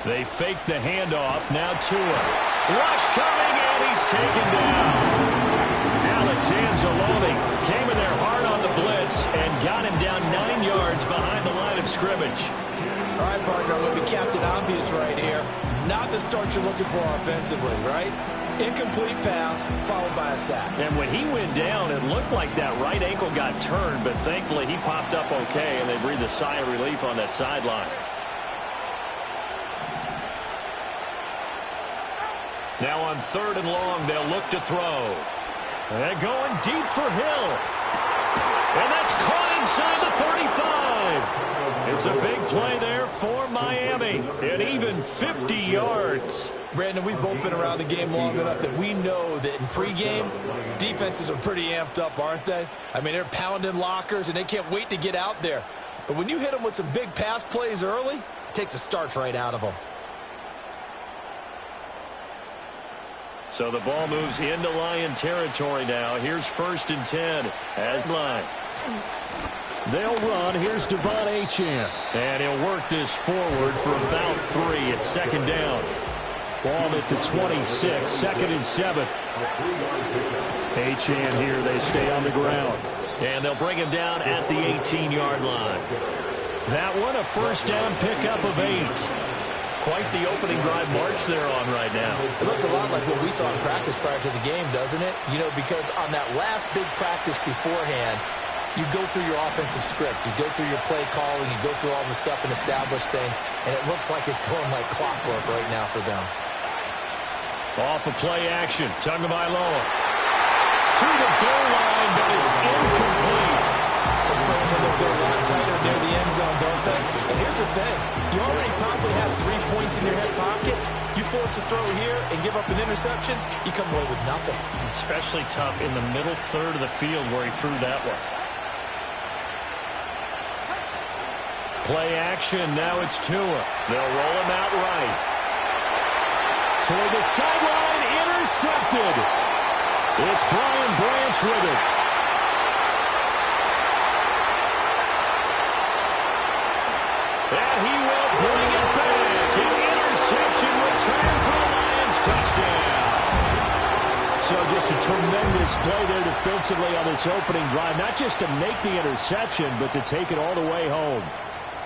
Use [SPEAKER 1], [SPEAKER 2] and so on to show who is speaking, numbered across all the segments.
[SPEAKER 1] They fake the handoff. Now Tua. Rush coming, and he's taken down. Alex Anzalone came in there hard on the blitz and got him down 9 yards behind the line of scrimmage.
[SPEAKER 2] All right, partner, I'm going to be Captain Obvious right here. Not the start you're looking for offensively, right? Incomplete pass, followed by a sack.
[SPEAKER 1] And when he went down, it looked like that right ankle got turned, but thankfully he popped up okay, and they breathed a sigh of relief on that sideline. Now on 3rd and long, they'll look to throw. They're going deep for Hill. And that's caught inside the 35. It's a big play there for Miami. And even 50 yards.
[SPEAKER 2] Brandon, we've both been around the game long enough that we know that in pregame, defenses are pretty amped up, aren't they? I mean, they're pounding lockers, and they can't wait to get out there. But when you hit them with some big pass plays early, it takes the starch right out of them.
[SPEAKER 1] So the ball moves into Lion territory now. Here's 1st and 10 as line. They'll run. Here's Devon Achane. And he'll work this forward for about 3 at 2nd down. Ball at the 26, 2nd and 7. Achane here. They stay on the ground. And they'll bring him down at the 18-yard line. That one a 1st down pickup of 8. Quite the opening drive march they're on right now.
[SPEAKER 2] It looks a lot like what we saw in practice prior to the game, doesn't it? You know, because on that last big practice beforehand, you go through your offensive script. You go through your play calling. You go through all the stuff and establish things. And it looks like it's going like clockwork right now for them.
[SPEAKER 1] Off of play action. Tagovailoa to the goal line, but it's incomplete.
[SPEAKER 2] Those throwing windows get a lot tighter near the end zone, don't they? And here's the thing. You already probably have 3 points in your hip pocket. You force a throw here and give up an interception, you come away with nothing.
[SPEAKER 1] Especially tough in the middle third of the field where he threw that one. Play action. Now it's Tua. They'll roll him out right. Toward the sideline. Intercepted. It's Brian Branch with it. And he will bring it back. An interception return for the Lions. Touchdown. So just a tremendous play there defensively on this opening drive. Not just to make the interception, but to take it all the way home.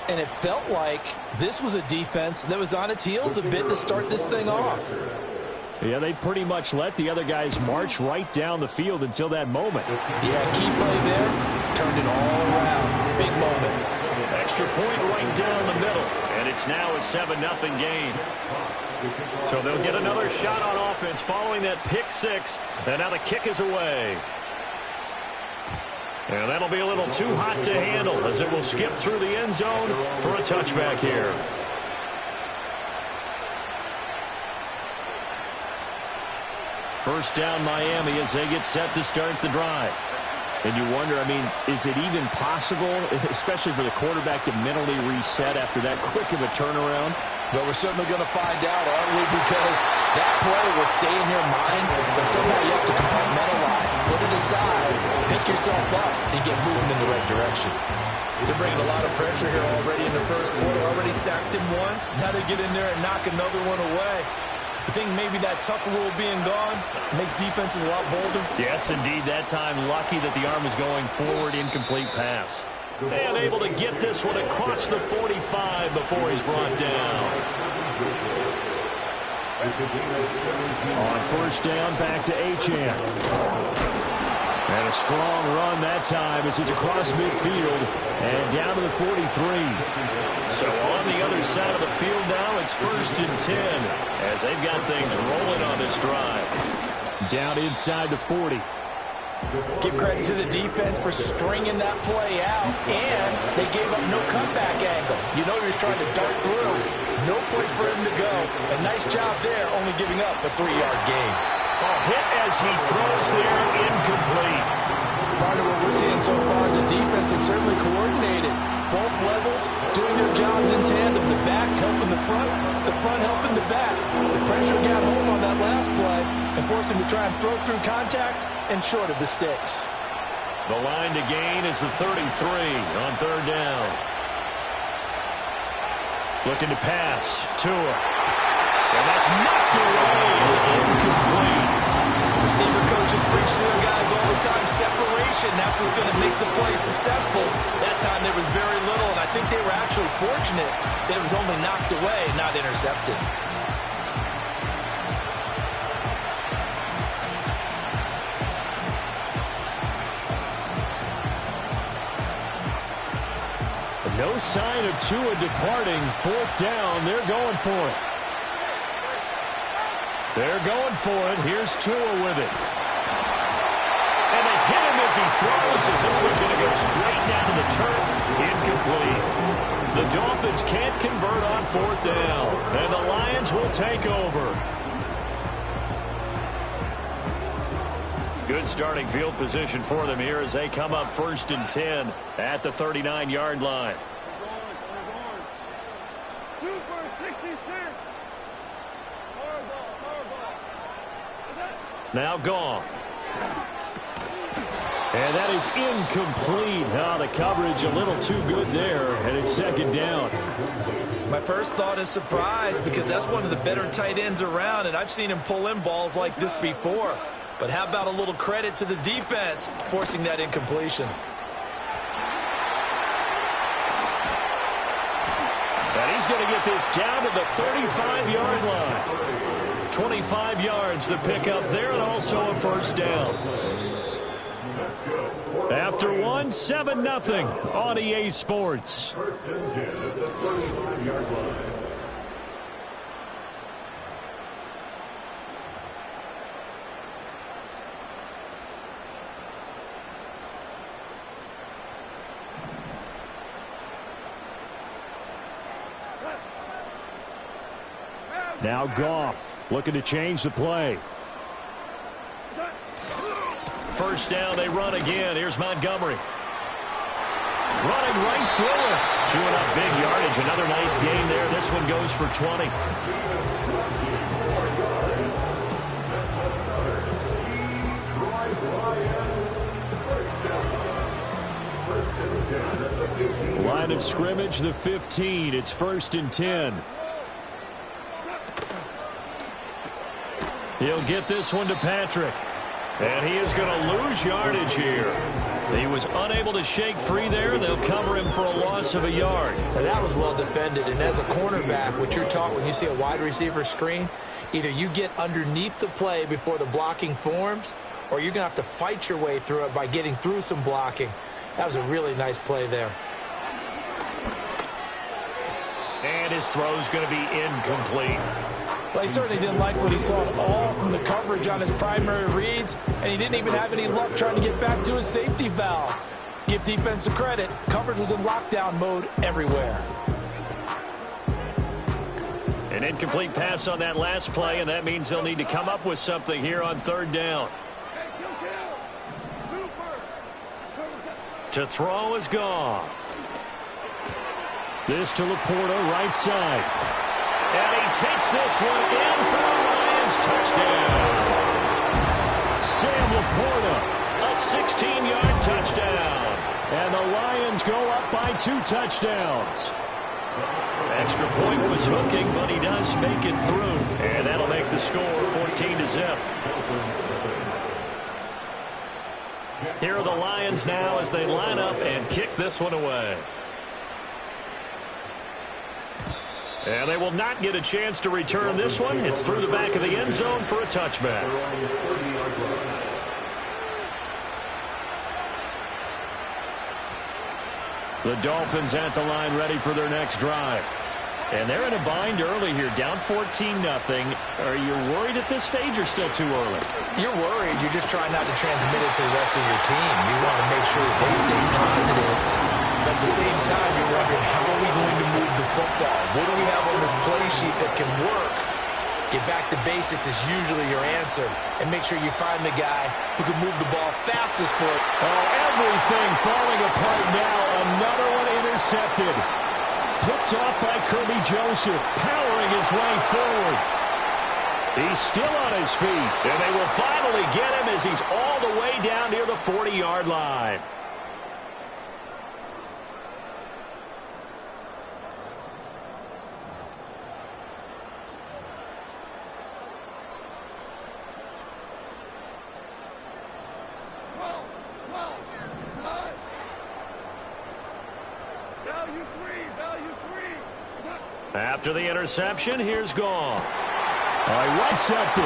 [SPEAKER 2] And it felt like this was a defense that was on its heels a bit to start this thing off.
[SPEAKER 1] Yeah, they pretty much let the other guys march right down the field until that moment.
[SPEAKER 2] Yeah, key play there. Turned it all around. Big moment.
[SPEAKER 1] Extra point right down the middle. And it's now a 7-0 game. So they'll get another shot on offense following that pick 6. And now the kick is away. And that'll be a little too hot to handle as it will skip through the end zone for a touchback here. First down Miami as they get set to start the drive. And you wonder, I mean, is it even possible, especially for the quarterback, to mentally reset after that quick of a turnaround?
[SPEAKER 2] Well, we're certainly going to find out, aren't we? Because that play will stay in your mind, but somehow you have to compartmentalize, put it aside, pick yourself up, and get moving in the right direction. They're bringing a lot of pressure here already in the first quarter. Already sacked him once. Now they get in there and knock another one away. I think maybe that Tucker rule being gone makes defenses a lot bolder.
[SPEAKER 1] Yes, indeed. That time, lucky that the arm was going forward, incomplete pass. And able to get this one across the 45 before he's brought down. On first down, back to Achane. And a strong run that time as he's across midfield and down to the 43. So on the other side of the field now, it's 1st and 10 as they've got things rolling on this drive. Down inside the 40.
[SPEAKER 2] Give credit to the defense for stringing that play out, and they gave up no cutback angle. You know he was trying to dart through. No place for him to go. A nice job there, only giving up a 3-yard gain.
[SPEAKER 1] A hit as he throws there, incomplete.
[SPEAKER 2] Part of what we're seeing so far is the defense is certainly coordinated. Both levels doing their jobs in tandem. The back helping the front helping the back. The pressure got home on that last play and forced him to try and throw through contact and short of the sticks.
[SPEAKER 1] The line to gain is the 33 on 3rd down. Looking to pass. Tua. And that's knocked away. Incomplete.
[SPEAKER 2] Receiver coaches preach to their guys all the time. Separation, that's what's going to make the play successful. That time there was very little, and I think they were actually fortunate that it was only knocked away, not intercepted.
[SPEAKER 1] No sign of Tua departing. Fourth down. They're going for it. They're going for it. Here's Tua with it. And they hit him as he throws, as this one's going to go straight down to the turf. Incomplete. The Dolphins can't convert on fourth down. And the Lions will take over. Good starting field position for them here as they come up 1st and 10 at the 39-yard line. Now Goff. And that is incomplete. Oh, the coverage a little too good there, and it's 2nd down.
[SPEAKER 2] My first thought is surprise, because that's one of the better tight ends around, and I've seen him pull in balls like this before. But how about a little credit to the defense forcing that incompletion?
[SPEAKER 1] And he's going to get this down to the 35-yard line. 25 yards the pickup there, and also a 1st down. After one, 7-0 on EA Sports. Now Goff looking to change the play. 1st down, they run again. Here's Montgomery. Running right through it. Chewing up big yardage. Another nice gain there. This one goes for 20. Line of scrimmage, the 15. It's 1st and 10. He'll get this one to Patrick. And he is going to lose yardage here. He was unable to shake free there. They'll cover him for a loss of a yard.
[SPEAKER 2] Now that was well defended. And as a cornerback, what you're taught when you see a wide receiver screen, either you get underneath the play before the blocking forms, or you're going to have to fight your way through it by getting through some blocking. That was a really nice play there.
[SPEAKER 1] And his throw's going to be incomplete.
[SPEAKER 3] Well, he certainly didn't like what he saw at all from the coverage on his primary reads, and he didn't even have any luck trying to get back to his safety valve. Give defense a credit. Coverage was in lockdown mode everywhere.
[SPEAKER 1] An incomplete pass on that last play, and that means they'll need to come up with something here on 3rd down. To throw is Goff. This to Laporta, right side. And he takes this one in for the Lions touchdown. Sam Laporta, a 16-yard touchdown. And the Lions go up by 2 touchdowns. Extra point was hooking, but he does make it through. And that'll make the score 14-0. Here are the Lions now as they line up and kick this one away. And they will not get a chance to return this one. It's through the back of the end zone for a touchback. The Dolphins at the line ready for their next drive. And they're in a bind early here, down 14-0. Are you worried at this stage or still too early?
[SPEAKER 2] You're worried. You're just trying not to transmit it to the rest of your team. You want to make sure that they stay positive. But at the same time, you're wondering, how are we going to move the football? What do we have on this play sheet that can work? Get back to basics is usually your answer. And make sure you find the guy who can move the ball fastest for it.
[SPEAKER 1] Oh, everything falling apart now. Another one intercepted. Picked off by Kirby Joseph, powering his way forward. He's still on his feet, and they will finally get him as he's all the way down near the 40-yard line. After the interception, here's Goff. Intercepted.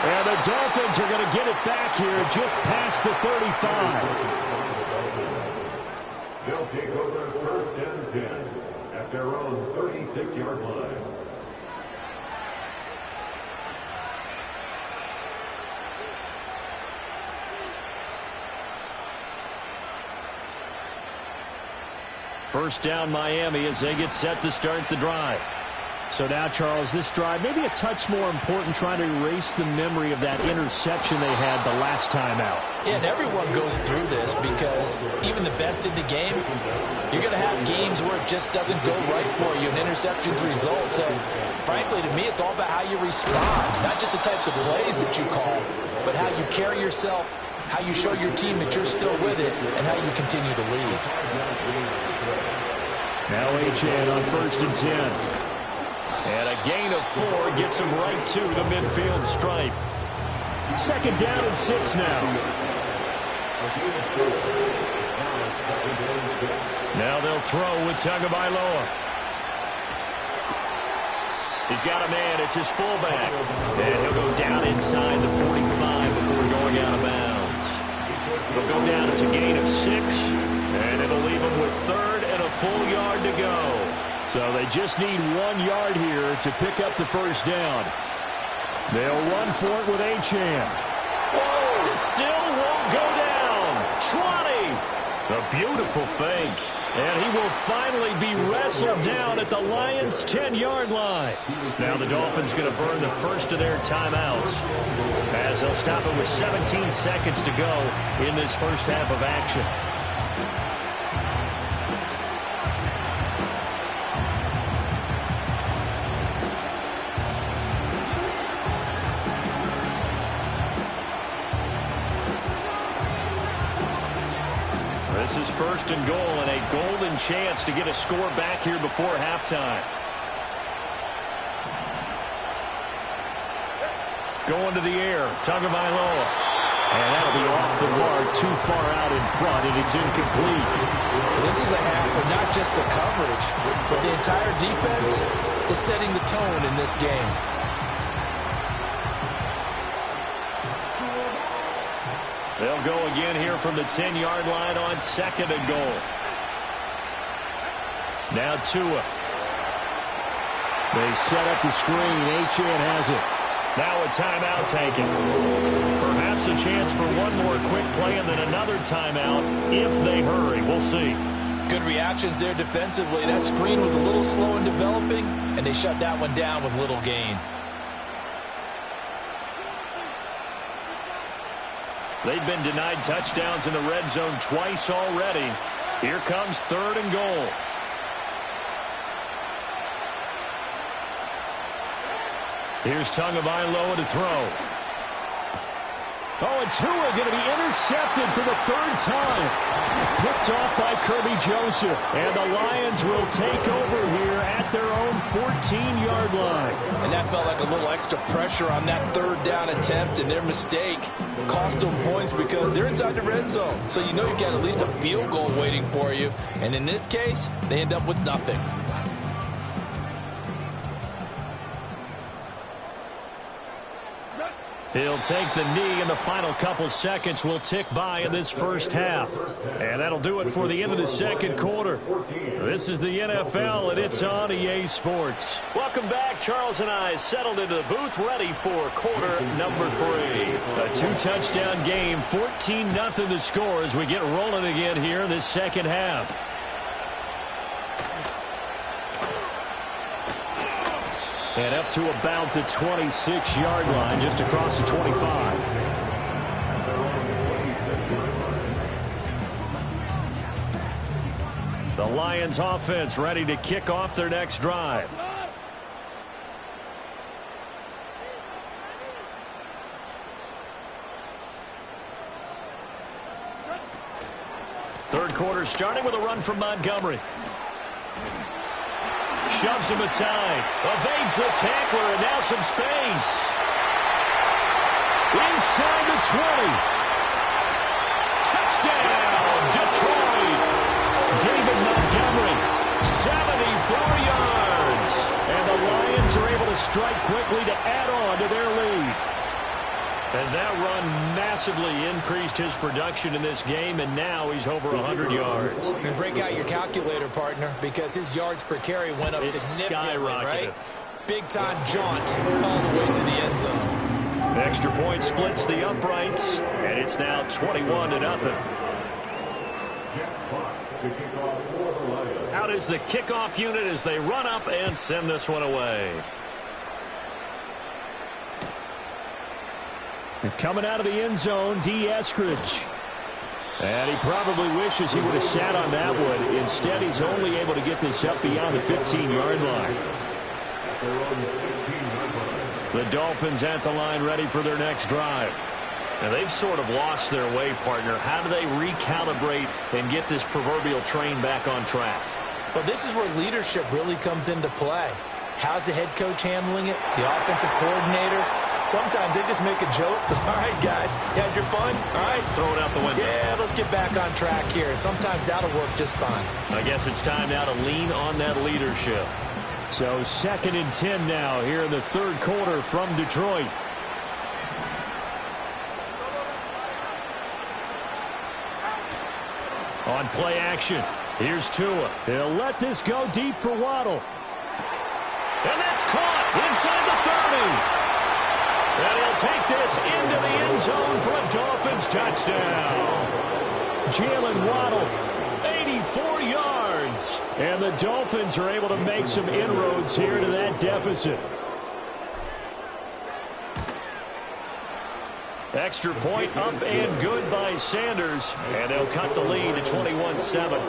[SPEAKER 1] And the Dolphins are going to get it back here just past the 35.
[SPEAKER 4] They'll take over first and 10 at their own 36-yard line.
[SPEAKER 1] First down Miami as they get set to start the drive.
[SPEAKER 3] So now, Charles, this drive maybe a touch more important, trying to erase the memory of that interception they had the last time out.
[SPEAKER 2] Yeah, and everyone goes through this because even the best in the game, you're going to have games where it just doesn't go right for you, and interceptions result. So, frankly, to me, it's all about how you respond, not just the types of plays that you call, but how you carry yourself, how you show your team that you're still with it, and how you continue to lead.
[SPEAKER 1] Now H2h on first and 10. And a gain of 4 gets him right to the midfield stripe. Second down and 6 now. Now they'll throw with Tagovailoa. He's got a man. It's his fullback. And he'll go down inside the 45 before going out of bounds. He'll go down. It's a gain of 6. And it'll leave him with third and a full yard to go. So they just need 1 yard here to pick up the first down. They'll run for it with H2h. Whoa! It still won't go down. 20. A beautiful fake. And he will finally be wrestled down at the Lions' 10-yard line. Now the Dolphins going to burn the first of their timeouts as they'll stop it with 17 seconds to go in this first half of action. This is first and goal and a golden chance to get a score back here before halftime. Going to the air, Tagovailoa. And that'll be off the mark, too far out in front, and it's incomplete.
[SPEAKER 2] This is a half of not just the coverage, but the entire defense is setting the tone in this game.
[SPEAKER 1] They'll go again here from the 10-yard line on second and goal. Now Tua. They set up the screen. H2h has it. Now a timeout taken. Perhaps a chance for one more quick play and then another timeout if they hurry. We'll see.
[SPEAKER 2] Good reactions there defensively. That screen was a little slow in developing, and they shut that one down with little gain.
[SPEAKER 1] They've been denied touchdowns in the red zone twice already. Here comes third and goal. Here's Tagovailoa to throw. Oh, and Tua going to be intercepted for the third time. Picked off by Kirby Joseph. And the Lions will take over here at their own 14-yard line.
[SPEAKER 2] And that felt like a little extra pressure on that third down attempt, and their mistake cost them points because they're inside the red zone. So you know you've got at least a field goal waiting for you. And in this case, they end up with nothing.
[SPEAKER 1] He'll take the knee, and the final couple seconds will tick by in this first half. And that'll do it for the end of the second quarter. This is the NFL, and it's on EA Sports. Welcome back. Charles and I settled into the booth, ready for quarter number 3. A 2-touchdown game, 14-0 the score as we get rolling again here in this second half. And up to about the 26-yard line, just across the 25. The Lions offense ready to kick off their next drive. Third quarter starting with a run from Montgomery. Shoves him aside, evades the tackler, and now some space. Inside the 20. Touchdown, Detroit. David Montgomery, 74 yards. Dolphins are able to strike quickly to add on to their lead. And that run massively increased his production in this game, and now he's over 100 yards.
[SPEAKER 3] And break out your calculator, partner, because his yards per carry went up significantly, right? Big-time jaunt all the way to the end zone.
[SPEAKER 1] Extra point splits the uprights, and it's now 21-0. Out is the kickoff unit as they run up and send this one away. Coming out of the end zone, Eskridge. And he probably wishes he would have sat on that one. Instead, he's only able to get this up beyond the 15-yard line. The Dolphins at the line, ready for their next drive. And they've sort of lost their way, partner. How do they recalibrate and get this proverbial train back on track?
[SPEAKER 3] Well, this is where leadership really comes into play. How's the head coach handling it? The offensive coordinator? Sometimes they just make a joke. All right, guys, you had your fun? All right.
[SPEAKER 1] Throw it out the window.
[SPEAKER 3] Yeah, let's get back on track here. And sometimes that'll work just fine.
[SPEAKER 1] I guess it's time now to lean on that leadership. So 2nd and 10 now here in the third quarter from Detroit. On play action, here's Tua. He'll let this go deep for Waddle. And that's caught inside the 30. And he'll take this into the end zone for a Dolphins touchdown. Jalen Waddle, 84 yards. And the Dolphins are able to make some inroads here to that deficit. Extra point up and good by Sanders. And they'll cut the lead to 21-7.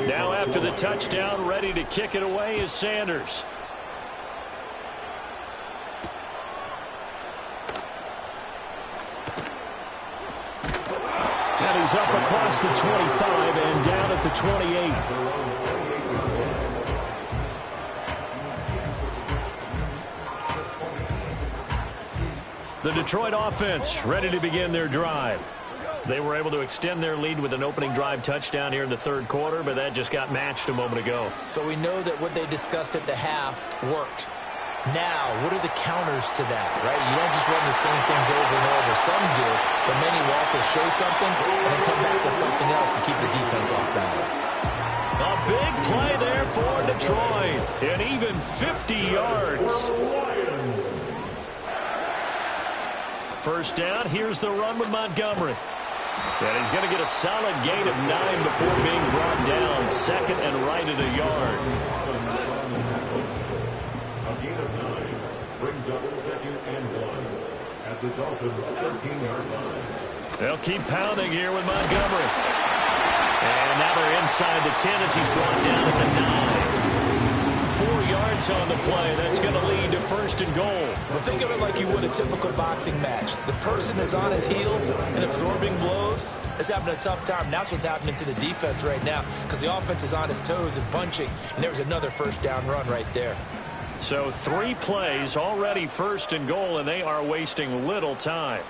[SPEAKER 1] Now after the touchdown, ready to kick it away is Sanders. And he's up across the 25 and down at the 28. The Detroit offense ready to begin their drive. They were able to extend their lead with an opening drive touchdown here in the third quarter, but that just got matched a moment ago.
[SPEAKER 3] So we know that what they discussed at the half worked. Now, what are the counters to that, right? You don't just run the same things over and over. Some do, but many will also show something and then come back with something else to keep the defense off balance.
[SPEAKER 1] A big play there for Detroit, and even 50 yards. First down, here's the run with Montgomery. And he's going to get a solid gain of 9 before being brought down. Second and right at a yard.
[SPEAKER 4] A gain of 9 brings up 2nd and 1 at the Dolphins' 13-yard line.
[SPEAKER 1] They'll keep pounding here with Montgomery. And now they're inside the 10 as he's brought down at the 9. 4 yards on the play. That's going to lead to 1st and goal.
[SPEAKER 3] Well, think of it like you would a typical boxing match. The person is on his heels and absorbing blows is having a tough time. That's what's happening to the defense right now because the offense is on his toes and punching, and there was another first down run right there.
[SPEAKER 1] So 3 plays, already 1st and goal, and they are wasting little time.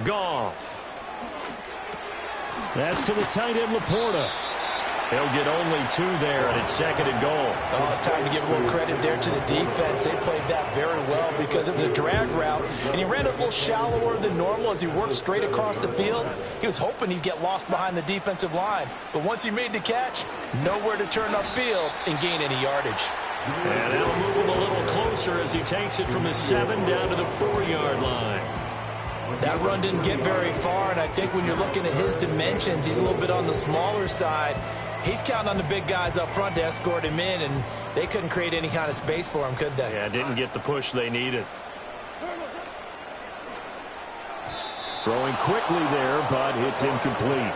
[SPEAKER 1] Goff. That's to the tight end, Laporta. He'll get only 2 there, and it's 2nd and goal.
[SPEAKER 3] Oh, it's time to give a little credit there to the defense. They played that very well because it was a drag route, and he ran a little shallower than normal as he worked straight across the field. He was hoping he'd get lost behind the defensive line, but once he made the catch, nowhere to turn upfield and gain any yardage.
[SPEAKER 1] And that'll move him a little closer as he takes it from the 7 down to the 4-yard line.
[SPEAKER 3] That run didn't get very far, and I think when you're looking at his dimensions, he's a little bit on the smaller side. He's counting on the big guys up front to escort him in, and they couldn't create any kind of space for him, could they?
[SPEAKER 1] Yeah, didn't get the push they needed. Throwing quickly there, but it's incomplete.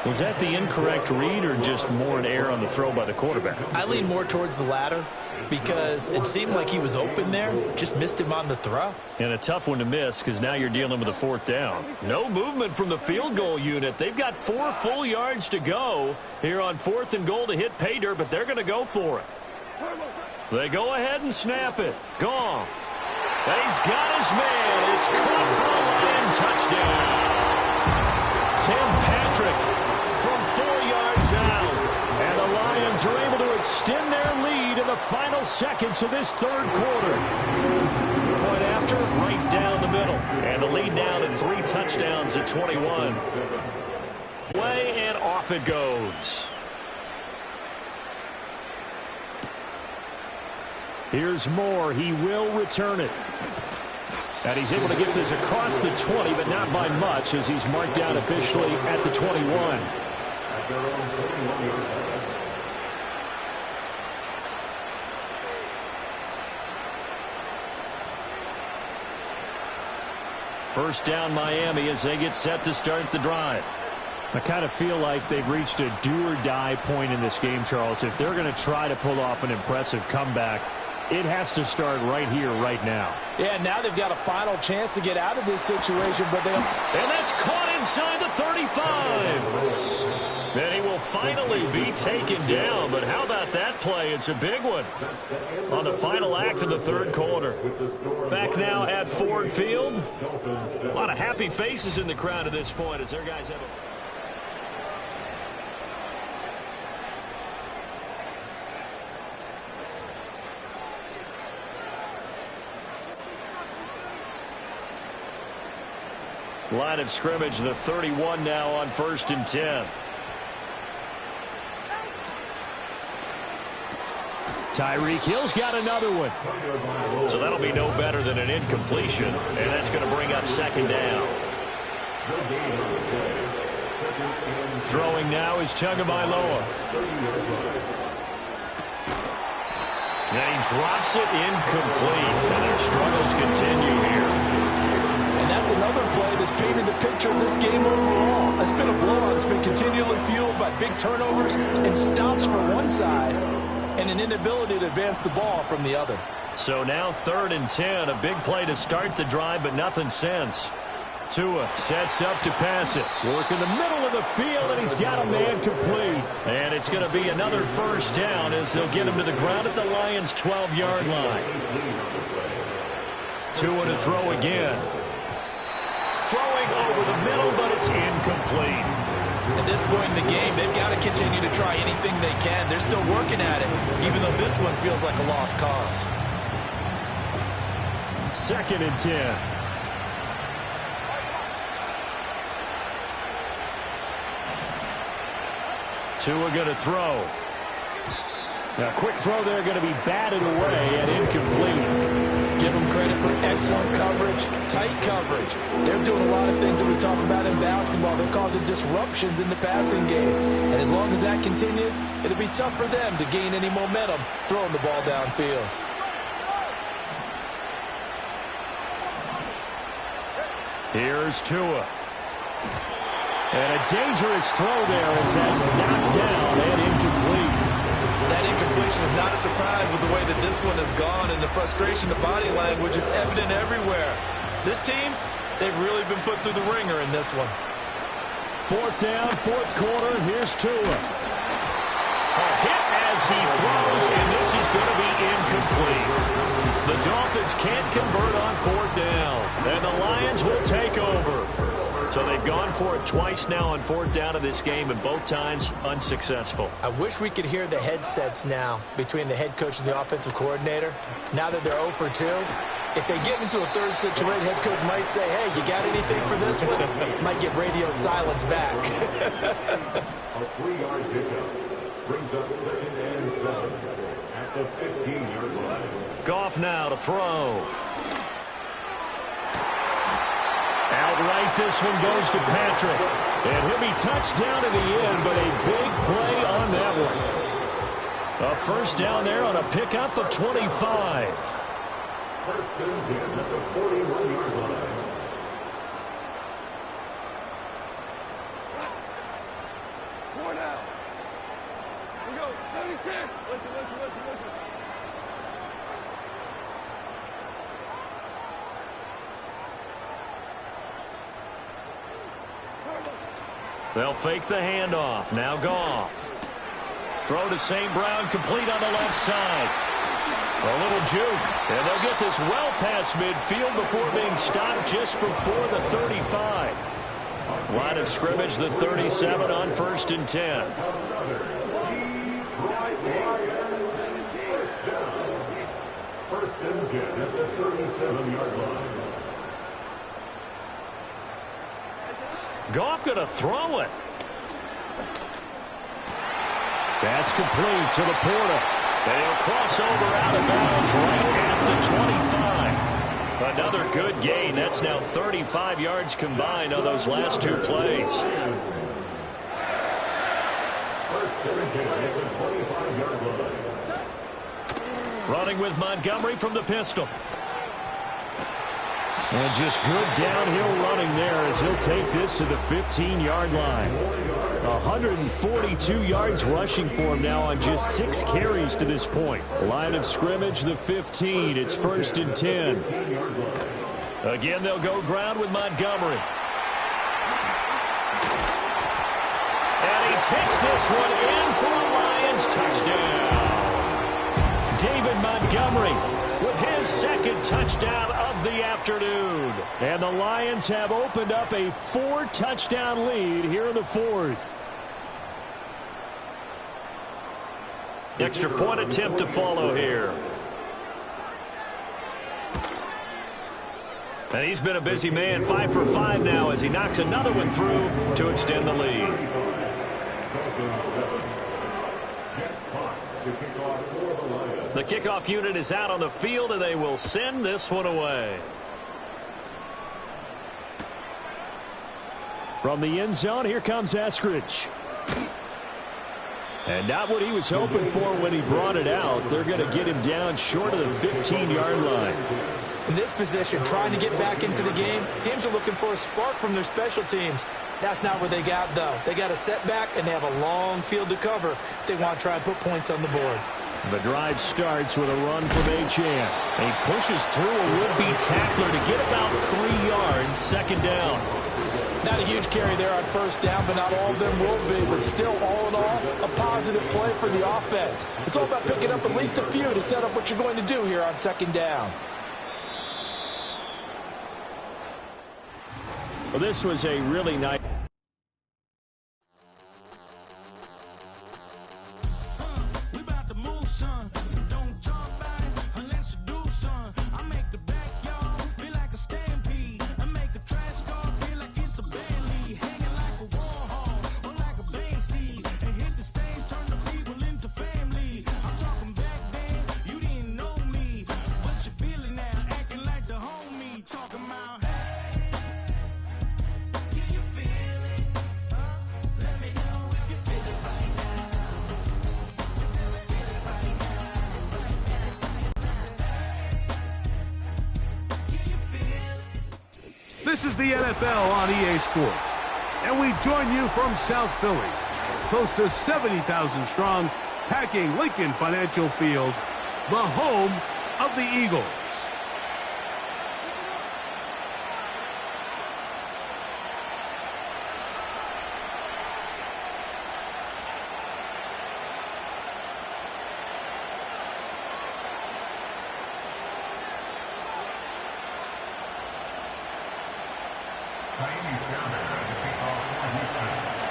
[SPEAKER 1] Was that the incorrect read or just more an error on the throw by the quarterback?
[SPEAKER 3] I lean more towards the latter because it seemed like he was open there, just missed him on the throw.
[SPEAKER 1] And a tough one to miss because now you're dealing with a 4th down. No movement from the field goal unit. They've got 4 full yards to go here on 4th and goal to hit pay dirt, but they're going to go for it. They go ahead and snap it. Goff. And he's got his man. It's caught for a Lion touchdown. Tim Patrick from 4 yards out. And the Lions are able to extend their lead in the final seconds of this third quarter. Point after, right down the middle. And the lead now to 3 touchdowns at 21. Way and off it goes. Here's Moore. He will return it. And he's able to get this across the 20, but not by much, as he's marked down officially at the 21. First down Miami as they get set to start the drive. I kind of feel like they've reached a do-or-die point in this game, Charles. If they're going to try to pull off an impressive comeback, it has to start right here, right now.
[SPEAKER 3] Yeah, now they've got a final chance to get out of this situation, but they'll...
[SPEAKER 1] And that's caught inside the 35. Then he will finally be taken down, but how about that play? It's a big one on the final act of the third quarter. Back now at Ford Field. A lot of happy faces in the crowd at this point as their guys have a... Line of scrimmage, the 31 now on 1st and 10. Tyreek Hill's got another one. So that'll be no better than an incompletion, and that's going to bring up 2nd down. Throwing now is Tagovailoa. And he drops it incomplete. And their struggles continue here.
[SPEAKER 3] And that's another play that's painted the picture of this game overall. It's been a blowout. It's been continually fueled by big turnovers and stops from one side and an inability to advance the ball from the other.
[SPEAKER 1] So now 3rd and 10, a big play to start the drive, but nothing since. Tua sets up to pass it. Work in the middle of the field, and he's got a man complete. And it's going to be another 1st down as they'll get him to the ground at the Lions' 12-yard line. Tua to throw again. Throwing over the middle, but it's incomplete.
[SPEAKER 2] At this point in the game, they've got to continue to try anything they can. They're still working at it, even though this one feels like a lost cause.
[SPEAKER 1] 2nd and 10. Tua going to throw. Now, quick throw there going to be batted away and incomplete.
[SPEAKER 3] Give them credit for excellent coverage, tight coverage. They're doing a lot of things that we talk about in basketball. They're causing disruptions in the passing game. And as long as that continues, it'll be tough for them to gain any momentum throwing the ball downfield.
[SPEAKER 1] Here's Tua. And a dangerous throw there as that's knocked down and incomplete.
[SPEAKER 2] That incompletion is not a surprise with the way that this one has gone, and the frustration, the body language is evident everywhere. This team, they've really been put through the ringer in this one.
[SPEAKER 1] 4th down, 4th quarter. Here's Tua. A hit as he throws, and this is going to be incomplete. The Dolphins can't convert on 4th down, and the Lions will take over. So they've gone for it twice now on 4th down in this game, and both times unsuccessful.
[SPEAKER 3] I wish we could hear the headsets now between the head coach and the offensive coordinator. Now that they're 0 for 2, if they get into a third situation, head coach might say, hey, you got anything for this one? Might get radio silence back.
[SPEAKER 4] A 3-yard pickup brings up 2nd and 7 at the 15-yard line.
[SPEAKER 1] Goff now to throw. Outright, this one goes to Patrick. And he'll be touched down in the end, but a big play on that one. A 1st down there on a pickup of 25.
[SPEAKER 4] 1st and 10 at the 41-yard line.
[SPEAKER 5] More now. Here we go. 76. Listen.
[SPEAKER 1] They'll fake the handoff. Now Goff. Throw to St. Brown, complete on the left side. A little juke. And they'll get this well past midfield before being stopped just before the 35. Line of scrimmage, the 37 on 1st and 10.
[SPEAKER 4] First and 10 at the 37-yard line.
[SPEAKER 1] Goff going to throw it. That's complete to Laporta. And he'll cross over out of bounds right at the 25. Another good gain. That's now 35 yards combined on those last two plays.
[SPEAKER 4] First and 10 at the 25-yard line.
[SPEAKER 1] Running with Montgomery from the pistol. And just good downhill running there as he'll take this to the 15-yard line. 142 yards rushing for him now on just 6 carries to this point. Line of scrimmage, the 15. It's 1st and 10. Again, they'll go ground with Montgomery. And he takes this one in for a Lions touchdown. David Montgomery with his second touchdown of the afternoon. And the Lions have opened up a 4-touchdown lead here in the 4th. Extra point attempt to follow here. And he's been a busy man, 5 for 5 now as he knocks another one through to extend the lead. The kickoff unit is out on the field, and they will send this one away. From the end zone, here comes Eskridge. And not what he was hoping for when he brought it out. They're going to get him down short of the 15-yard line.
[SPEAKER 3] In this position, trying to get back into the game, teams are looking for a spark from their special teams. That's not what they got, though. They got a setback, and they have a long field to cover if they want to try and put points on the board.
[SPEAKER 1] The drive starts with a run from H2h. He pushes through a would-be tackler to get about 3 yards, second down.
[SPEAKER 3] Not a huge carry there on first down, but not all of them will be. But still, all in all, a positive play for the offense. It's all about picking up at least a few to set up what you're going to do here on second down.
[SPEAKER 1] Well, this was a really nice...
[SPEAKER 6] This is the NFL on EA Sports, and we join you from South Philly, close to 70,000 strong, packing Lincoln Financial Field, the home of the Eagles.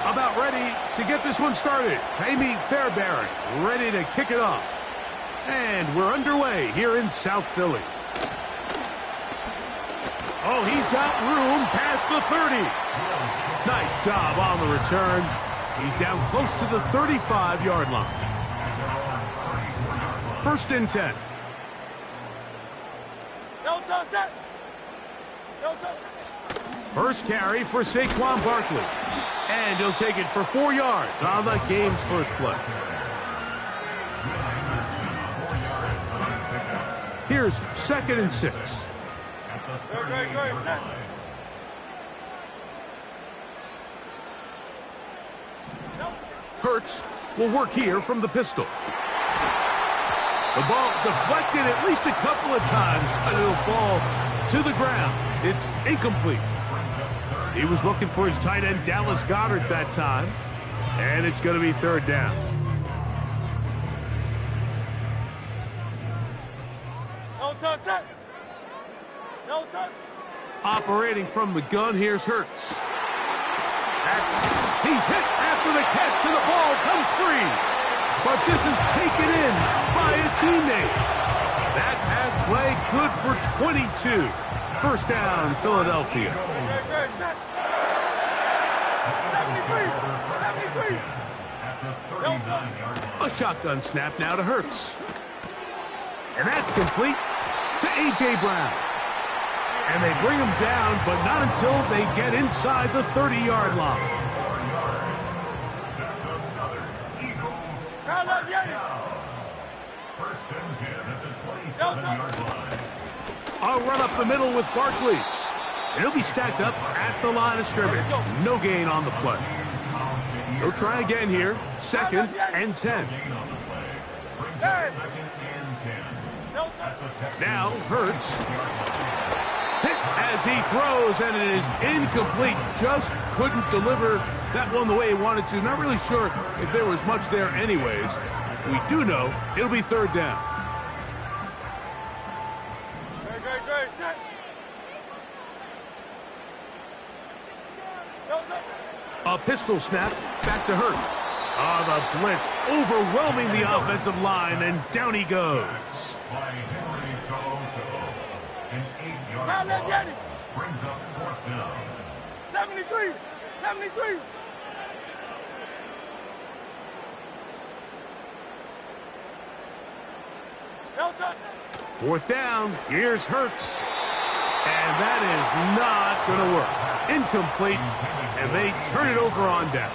[SPEAKER 6] About ready to get this one started. Amy Fairbairn ready to kick it off. And we're underway here in South Philly. Oh, he's got room past the 30. Nice job on the return. He's down close to the 35-yard line. 1st and 10. First carry for Saquon Barkley. And he'll take it for 4 yards on the game's first play. Here's 2nd and 6. Hurts will work here from the pistol. The ball deflected at least a couple of times, but it'll fall to the ground. It's incomplete. He was looking for his tight end, Dallas Goedert, that time. And it's going to be 3rd down. Operating from the gun, here's Hurts. He's hit after the catch, and the ball comes free. But this is taken in by a teammate. That pass play good for 22. First down, Philadelphia.
[SPEAKER 5] 73.
[SPEAKER 6] A shotgun snap now to Hurts. And that's complete to A.J. Brown. And they bring him down, but not until they get inside the 30-yard line. I'll run up the middle with Barkley. And he'll be stacked up at the line of scrimmage. No gain on the play. He'll try again here. 2nd and 10. Now Hurts. Hit as he throws, and it is incomplete. Just couldn't deliver that one the way he wanted to. Not really sure if there was much there anyways. We do know it'll be 3rd down. A pistol snap back to Hurts. The blitz overwhelming the offensive line, and down he goes.
[SPEAKER 4] Brings up 4th down.
[SPEAKER 5] 73.
[SPEAKER 6] 4th down. Here's Hurts. And that is not going to work. Incomplete, and they turn it over on downs.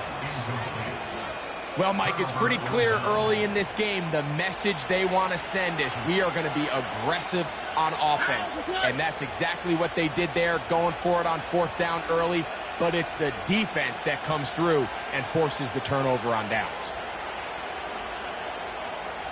[SPEAKER 7] Well, Mike, it's pretty clear early in this game the message they want to send is we are going to be aggressive on offense. And that's exactly what they did there, going for it on 4th down early. But it's the defense that comes through and forces the turnover on downs.